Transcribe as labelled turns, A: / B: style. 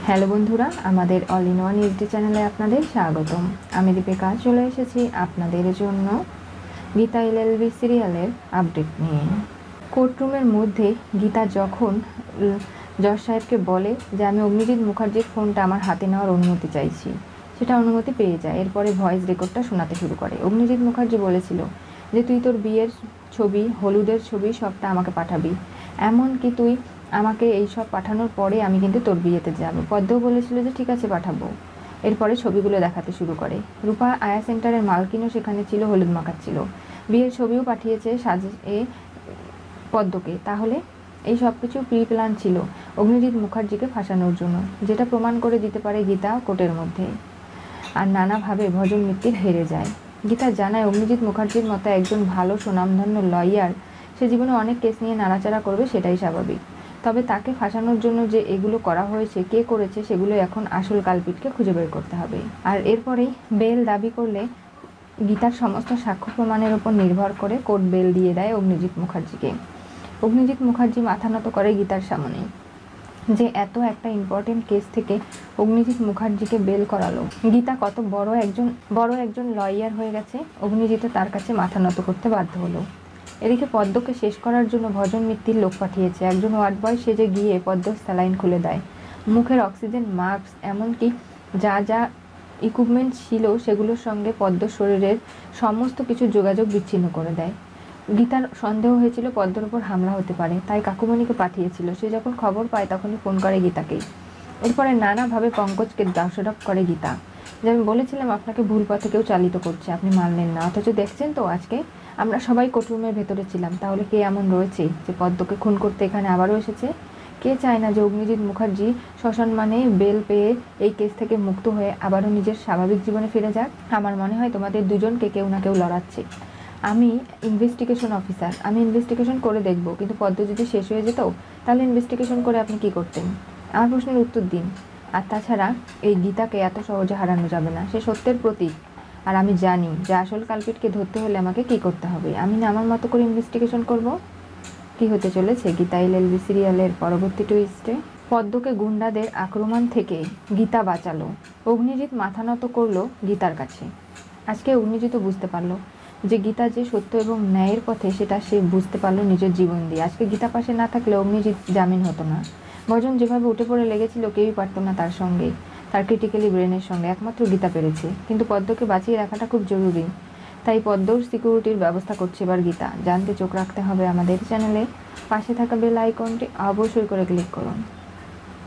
A: Hello বন্ধুরা, আমাদের all in one YouTube চ্যানেলে আপনাদের স্বাগতম। আমি দীপিকা চলে এসেছি আপনাদের জন্য গীতা এলএলবি সিরিয়ালের আপডেট নিয়ে। কোর্টরুমের মধ্যে গীতা যখন জজ সাহেবকে বলে যে আমি অগ্নিজিৎ মুখার্জির ফোনটা আমার হাতে নেওয়ার অনুমতি চাইছি, সেটা অনুমতি পেয়ে যায়। এরপরে ভয়েস রেকর্ডটা শোনাতে শুরু করে। অগ্নিজিৎ মুখার্জি বলেছিল যে তুই তোর বিয়ের ছবি, হলুদের ছবি সবটা আমাকে পাঠাবি, এমনকি তুই আমাকে এই সব পাঠানোর পরে আমি কিন্তু তোর বিয়েতে যাব। পদ্মও বলেছিল যে ঠিক আছে পাঠাবো। এরপরে ছবিগুলো দেখাতে শুরু করে। রূপা আয়া সেন্টারের মালকিনও সেখানে ছিল, হলুদ মাখাচ্ছিল। বিয়ের ছবিও পাঠিয়েছে সাজিয়ে পদ্মকে। তাহলে এই সব কিছু প্রি প্ল্যান ছিল অগ্নিজিৎ মুখার্জিকে ফাঁসানোর জন্য, যেটা প্রমাণ করে দিতে পারে গীতা কোর্টের মধ্যে। আর নানাভাবে ভজন মিত্তির হেরে যায়। গীতা জানায় অগ্নিজিৎ মুখার্জির মতো একজন ভালো সুনামধন্য লয়ার সে জীবনে অনেক কেস নিয়ে নাড়াচাড়া করবে, সেটাই স্বাভাবিক। তবে তাকে ফাঁসানোর জন্য যে এগুলো করা হয়েছে, কে করেছে, সেগুলো এখন আসল কালপিটকে খুঁজে বের করতে হবে। আর এরপরেই বেল দাবি করলে গীতার সমস্ত সাক্ষ্য প্রমাণের উপর নির্ভর করে কোর্ট বেল দিয়ে দেয় অগ্নিজিৎ মুখার্জিকে। অগ্নিজিৎ মুখার্জি মাথা নত করে গীতার সামনে, যে এত একটা ইম্পর্টেন্ট কেস থেকে অগ্নিজিৎ মুখার্জিকে বেল করালো। গীতা কত বড় একজন লয়ার হয়ে গেছে, অগ্নিজিৎ তার কাছে মাথা নত করতে বাধ্য হলো। এদিকে পদ্মকে শেষ করার জন্য ভজন মিত্তির লোক পাঠিয়েছে। একজন ওয়ার্ড বয় সেজে গিয়ে পদ্মর স্যালাইন খুলে দেয়, মুখের অক্সিজেন মাস্ক, এমনকি যা যা ইকুইপমেন্ট ছিল সেগুলোর সঙ্গে পদ্মর শরীরের সমস্ত কিছু যোগাযোগ বিচ্ছিন্ন করে দেয়। গীতার সন্দেহ হয়েছিল পদ্মর উপর হামলা হতে পারে, তাই কাকুমণিকে পাঠিয়েছিল। সে যখন খবর পায় তখনই ফোন করে গীতাকেই। এরপরে নানাভাবে পঙ্কজকে দোষারোপ করে গীতা, যে আমি বলেছিলাম আপনাকে ভুল পথে কেউ চালিত করছে, আপনি মানলেন না, অথচ দেখছেন তো আজকে আমরা সবাই কোর্টরুমের ভেতরে ছিলাম। তাহলে কে এমন রয়েছে যে পদ্মকে খুন করতে এখানে আবারও এসেছে? কে চায় না যে অগ্নিজিৎ মুখার্জি সসম্মানে বেল পেয়ে এই কেস থেকে মুক্ত হয়ে আবারও নিজের স্বাভাবিক জীবনে ফিরে যাক? আমার মনে হয় তোমাদের দুজনকে কেউ না কেউ লড়াচ্ছে। আমি ইনভেস্টিগেশন অফিসার, আমি ইনভেস্টিগেশন করে দেখব, কিন্তু পদ্ম যদি শেষ হয়ে যেত তাহলে ইনভেস্টিগেশন করে আপনি কি করতেন? আমার প্রশ্নের উত্তর দিন। আর তাছাড়া এই গীতাকে এত সহজে হারানো যাবে না, সে সত্যের প্রতীক। আর আমি জানি যে আসল কালপিটকে ধরতে হলে আমাকে কি করতে হবে। আমি না আমার মতো করে ইনভেস্টিগেশন করব। কি হতে চলেছে গীতা এলএলবি সিরিয়ালের পরবর্তী টুইস্টে? পদ্মকে গুন্ডাদের আক্রমণ থেকে গীতা বাঁচালো, অগ্নিজিৎ মাথা নত করলো গীতার কাছে। আজকে অগ্নিজিৎও বুঝতে পারলো যে গীতা যে সত্য এবং ন্যায়ের পথে, সেটা সে বুঝতে পারলো নিজের জীবন দিয়ে। আজকে গীতা পাশে না থাকলে অগ্নিজিৎ জামিন হতো না। ভজন যেভাবে উঠে পড়ে লেগেছিল কেউই পারত না তার সঙ্গে, তার ক্রিটিক্যালি ব্রেনের সঙ্গে। একমাত্র গীতা পেরেছে। কিন্তু পদ্মকে বাঁচিয়ে রাখাটা খুব জরুরি, তাই পদ্মর সিকিউরিটির ব্যবস্থা করছে এবার গীতা। জানতে চোখ রাখতে হবে আমাদের চ্যানেলে। পাশে থাকা বেল আইকনটি অবশ্যই করে ক্লিক করুন।